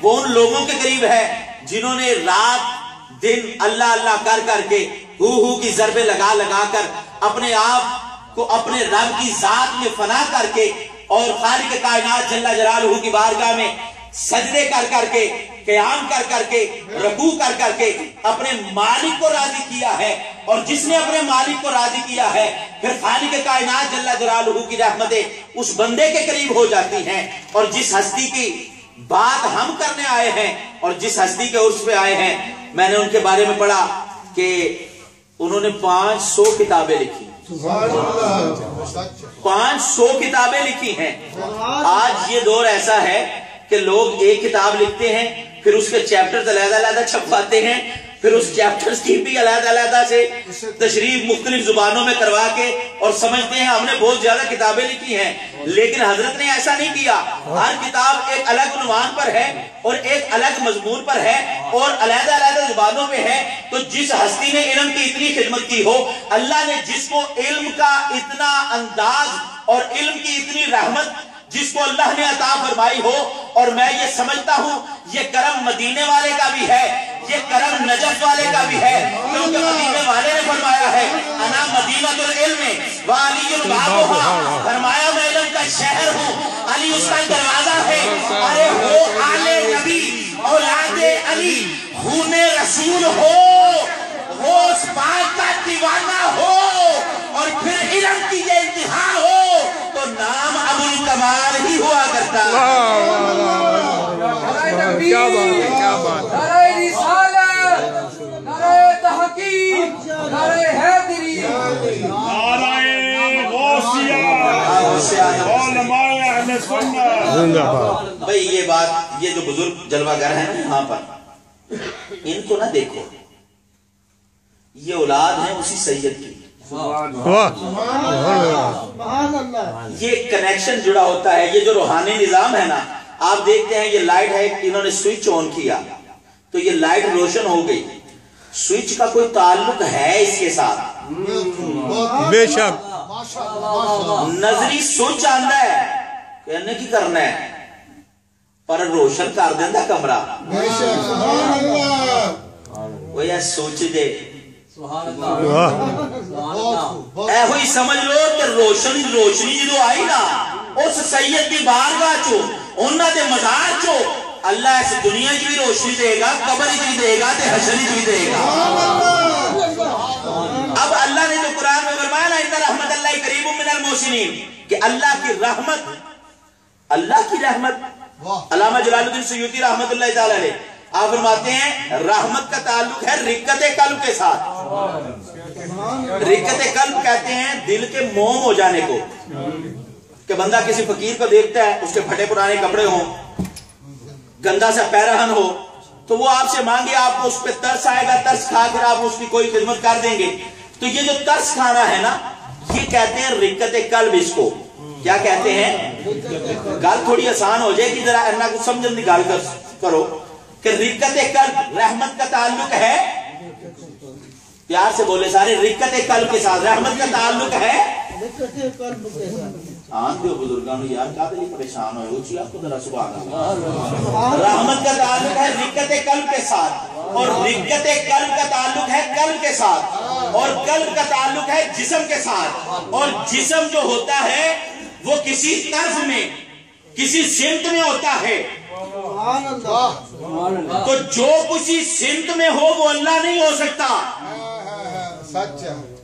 وہ ان لوگوں کے قریب ہے جنہوں نے رات دن اللہ اللہ کر کر کے ہو کی ضربیں لگا لگا کر اپنے آپ کو اپنے رب کی ذات میں فنا کر کے اور خالق کائنات جل جلالہ کی بارگاہ میں سجدے کر کر کے قیام کر کر کے رکوع کر کر کے اپنے مالک کو راضی کیا ہے. اور جس نے اپنے مالک کو راضی کیا ہے پھر خالق کائنات جل جلالہ کی رحمتیں اس بندے کے قریب ہو جاتی ہیں. اور جس ہستی کی بات ہم کرنے آئے ہیں اور جس ہستی کے عرص پہ آئے ہیں، میں نے ان کے بارے میں پڑھا کہ انہوں نے 500 کتابیں لکھی. 500 کتابیں لکھی ہیں. آج یہ دور ایسا ہے کہ لوگ ایک کتاب لکھتے ہیں، پھر اس کے چیپٹرز علیحدہ علیحدہ چھپواتے ہیں، پھر اس چیپٹرز کی بھی علیحدہ علیحدہ سے تشریح مختلف زبانوں میں کروا کے اور سمجھتے ہیں ہم نے بہت زیادہ کتابیں لکھی ہیں. لیکن حضرت نے ایسا نہیں کیا. ہر کتاب ایک الگ عنوان پر ہے اور ایک الگ مضمون پر ہے اور علیحدہ علیحدہ زبانوں میں ہے. تو جس ہستی نے علم کی اتنی خدمت کی ہو، اللہ نے جس کو علم کا اتنا انداز اور علم کی اتنی رحمت جس کو اللہ نے عطا فرمائی ہو، اور میں یہ سمجھتا ہوں یہ کرم مدینے والے کا بھی ہے، یہ کرم نجف والے کا بھی ہے، کیونکہ مدینے والے نے فرمایا ہے انا مدینۃ العلم وعلی بابھا، فرمایا میں علم کا شہر ہوں، علی اس کا دروازہ ہے. ارے ہو آل نبی اولاد علی خون رسول ہو اس بات کا دیوانہ ہو اور پھر علم کی یہ انتہا ہو تو نام ابو الکمال ہی ہوا کرتا. کیا بات ہے، کیا بات ہے. نعرہ رسالت، نعرہ تحقیق، نعرہ حیدری، نعرہ غوثیہ، علماء اہل سنت. بھئی یہ بات، یہ جو بزرگ جلوہ گر ہیں یہاں پر، ان کو نہ دیکھو، یہ اولاد ہے اسی سید کی. یہ کنیکشن جڑا ہوتا ہے. یہ جو روحانی نظام ہے نا، آپ دیکھتے ہیں یہ لائٹ ہے، انہوں نے سوئچ آن کیا تو یہ لائٹ روشن ہو گئی. سوئچ کا کوئی تعلق ہے اس کے ساتھ؟ بے شک. نظری سوئچ آندہ ہے کہنے کی کرنا ہے پر روشن کر دیندہ کمرہ. وہ یہ سوچ دے اے ہوئی سمجھ لو کہ روشنی جدو آئی نا اس سید دی بارگاہ چو انہاں دے مزار چو اللہ اس دنیا کی بھی روشنی دے گا، قبر کی بھی دے گا تے حشر کی بھی دے گا. اب اللہ نے جو قرآن میں فرمایا نا ان رحمت اللہ قریب من المحسنین، کہ اللہ کی رحمت علامہ جلال الدین سیوطی رحمت اللہ تعالی علیہ آپ فرماتے ہیں رحمت کا تعلق ہے رقت قلب کے ساتھ. رقت قلب کہتے ہیں دل کے موم ہو جانے کو، کہ بندہ کسی فقیر کو دیکھتا ہے، اس کے پھٹے پرانے کپڑے ہوں، گندا سا پیرہن ہو، تو وہ آپ سے مانگے، آپ کو اس پہ ترس آئے گا، ترس کھا کر آپ اس کی کوئی خدمت کر دیں گے. تو یہ جو ترس کھانا ہے نا، یہ کہتے ہیں رقت قلب. اس کو کیا کہتے ہیں؟ گال تھوڑی آسان ہو جائے گی، ذرا اللہ کو سمجھن دی گال کرو کہ رقت قلب رحمت کا تعلق ہے. پیار سے بولے سارے، رقت قلب کے ساتھ رحمت کا تعلق ہے. آن دیو بزرگانو یار کہا دلی پریشان ہوئے اچھی آپ کو ذرا سبحان اللہ. رحمت کا تعلق ہے رقت قلب کے ساتھ، اور رقت قلب کا تعلق ہے قلب کے ساتھ، اور قلب کا تعلق ہے جسم کے ساتھ. اور جسم جو ہوتا ہے وہ کسی طرف میں کسی سمت میں ہوتا ہے. تو جو کسی سمت میں ہو وہ اللہ نہیں ہو سکتا.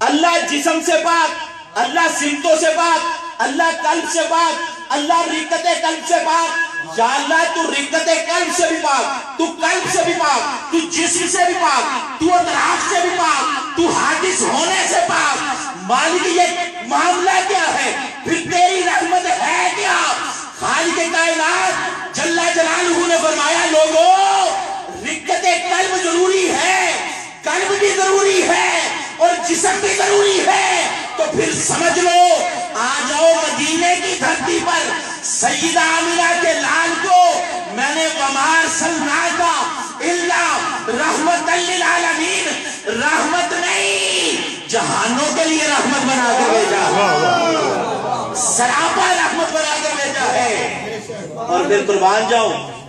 اللہ جسم سے پاک، اللہ سمتوں سے پاک، اللہ قلب سے پاک، اللہ رقت قلب سے پاک. یا اللہ تو رقت قلب سے بھی پاک، تو قلب سے بھی پاک، تو جسم سے بھی پاک، تو اطراف سے بھی پاک، تو حادث ہونے سے پاک. مالک یہ معاملہ کیا ہے؟ پھر تیری رحمت ہے کیا؟ خالق کائنات جل جلالہ نے فرمایا لوگوں رقت قلب ضروری ہے، قلب بھی ضروری ہے اور جسم بھی ضروری ہے. تو پھر سمجھ لو، آ جاؤ مدینے کی دھرتی پر سیدہ آمینہ کے لال کو میں نے ومار سلنا الا رحمت للعالمین، رحمت نہیں جہانوں کے لیے رحمت بنا کر بھیجا، سراپا رحمت بنا کر بھیجا ہے. اور پھر قربان جاؤں